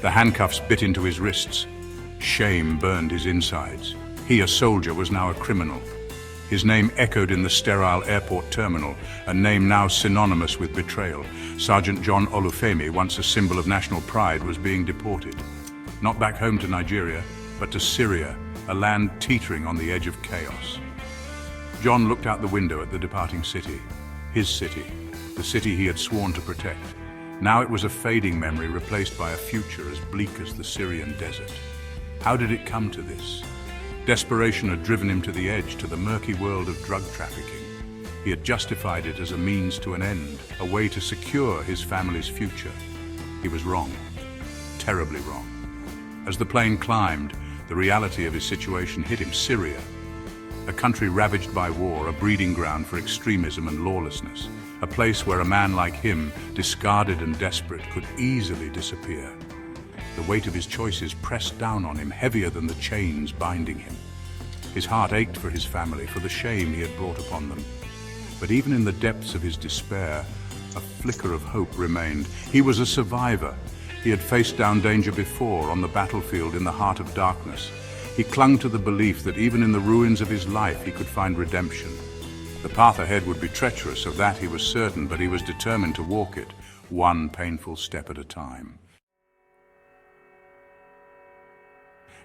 The handcuffs bit into his wrists. Shame burned his insides. He, a soldier, was now a criminal. His name echoed in the sterile airport terminal, a name now synonymous with betrayal. Sergeant John Olufemi, once a symbol of national pride, was being deported. Not back home to Nigeria, but to Syria, a land teetering on the edge of chaos. John looked out the window at the departing city. His city, the city he had sworn to protect. Now it was a fading memory replaced by a future as bleak as the Syrian desert. How did it come to this? Desperation had driven him to the edge, to the murky world of drug trafficking. He had justified it as a means to an end, a way to secure his family's future. He was wrong, terribly wrong. As the plane climbed, the reality of his situation hit him. Syria, a country ravaged by war, a breeding ground for extremism and lawlessness, a place where a man like him, discarded and desperate, could easily disappear. The weight of his choices pressed down on him, heavier than the chains binding him. His heart ached for his family, for the shame he had brought upon them. But even in the depths of his despair, a flicker of hope remained. He was a survivor. He had faced down danger before, on the battlefield in the heart of darkness. He clung to the belief that even in the ruins of his life he could find redemption. The path ahead would be treacherous, of that he was certain, but he was determined to walk it, one painful step at a time.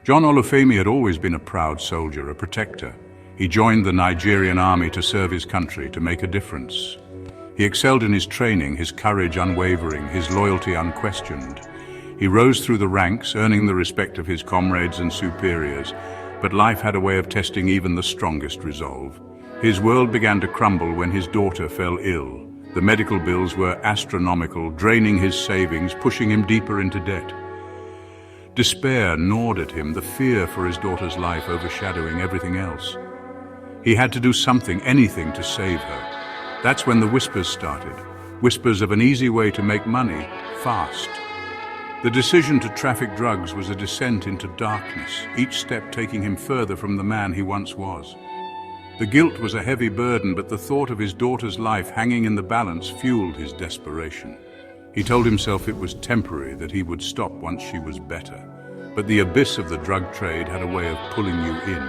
John Olufemi had always been a proud soldier, a protector. He joined the Nigerian army to serve his country, to make a difference. He excelled in his training, his courage unwavering, his loyalty unquestioned. He rose through the ranks, earning the respect of his comrades and superiors, but life had a way of testing even the strongest resolve. His world began to crumble when his daughter fell ill. The medical bills were astronomical, draining his savings, pushing him deeper into debt. Despair gnawed at him, the fear for his daughter's life overshadowing everything else. He had to do something, anything, to save her. That's when the whispers started. Whispers of an easy way to make money, fast. The decision to traffic drugs was a descent into darkness, each step taking him further from the man he once was. The guilt was a heavy burden, but the thought of his daughter's life hanging in the balance fueled his desperation. He told himself it was temporary, that he would stop once she was better. But the abyss of the drug trade had a way of pulling you in,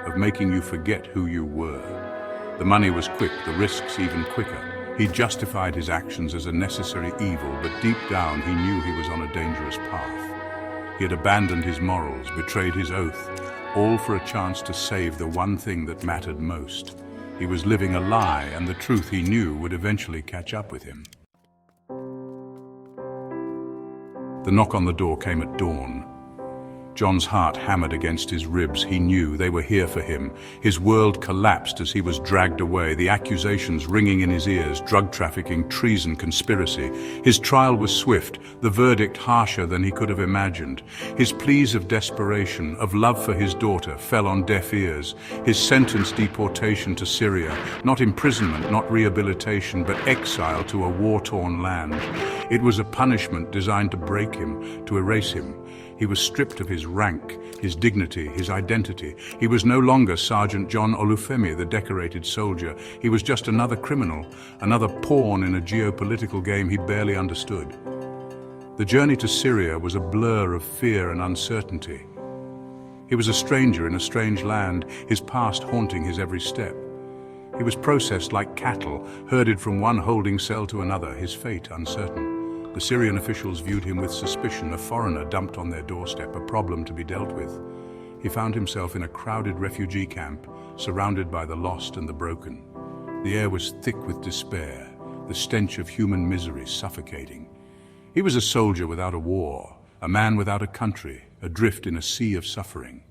of making you forget who you were. The money was quick, the risks even quicker. He justified his actions as a necessary evil, but deep down he knew he was on a dangerous path. He had abandoned his morals, betrayed his oath, all for a chance to save the one thing that mattered most. He was living a lie, and the truth he knew would eventually catch up with him. The knock on the door came at dawn. John's heart hammered against his ribs. He knew they were here for him. His world collapsed as he was dragged away, the accusations ringing in his ears: drug trafficking, treason, conspiracy. His trial was swift, the verdict harsher than he could have imagined. His pleas of desperation, of love for his daughter, fell on deaf ears. His sentence: deportation to Syria, not imprisonment, not rehabilitation, but exile to a war-torn land. It was a punishment designed to break him, to erase him. He was stripped of his rank, his dignity, his identity. He was no longer Sergeant John Olufemi, the decorated soldier. He was just another criminal, another pawn in a geopolitical game he barely understood. The journey to Syria was a blur of fear and uncertainty. He was a stranger in a strange land, his past haunting his every step. He was processed like cattle, herded from one holding cell to another, his fate uncertain. The Syrian officials viewed him with suspicion, a foreigner dumped on their doorstep, a problem to be dealt with. He found himself in a crowded refugee camp, surrounded by the lost and the broken. The air was thick with despair, the stench of human misery suffocating. He was a soldier without a war, a man without a country, adrift in a sea of suffering.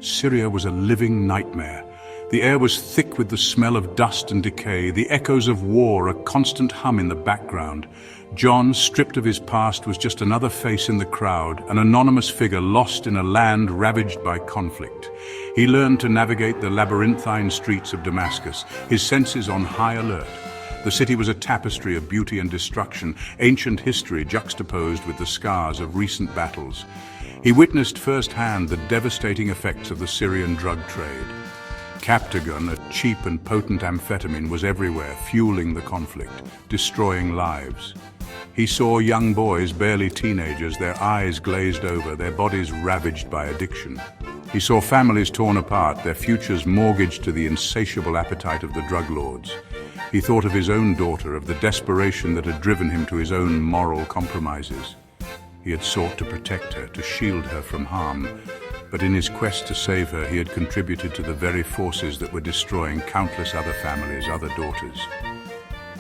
Syria was a living nightmare. The air was thick with the smell of dust and decay, the echoes of war a constant hum in the background. John, stripped of his past, was just another face in the crowd, an anonymous figure lost in a land ravaged by conflict. He learned to navigate the labyrinthine streets of Damascus, his senses on high alert. The city was a tapestry of beauty and destruction, ancient history juxtaposed with the scars of recent battles. He witnessed firsthand the devastating effects of the Syrian drug trade. Captagon, a cheap and potent amphetamine, was everywhere, fueling the conflict, destroying lives. He saw young boys, barely teenagers, their eyes glazed over, their bodies ravaged by addiction. He saw families torn apart, their futures mortgaged to the insatiable appetite of the drug lords. He thought of his own daughter, of the desperation that had driven him to his own moral compromises. He had sought to protect her, to shield her from harm, but in his quest to save her, he had contributed to the very forces that were destroying countless other families, other daughters.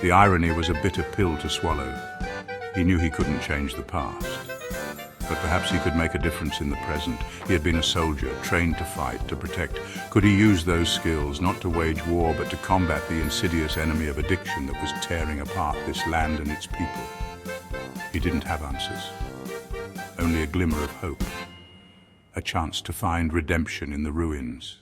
The irony was a bitter pill to swallow. He knew he couldn't change the past, but perhaps he could make a difference in the present. He had been a soldier, trained to fight, to protect. Could he use those skills not to wage war, but to combat the insidious enemy of addiction that was tearing apart this land and its people? He didn't have answers, only a glimmer of hope, a chance to find redemption in the ruins.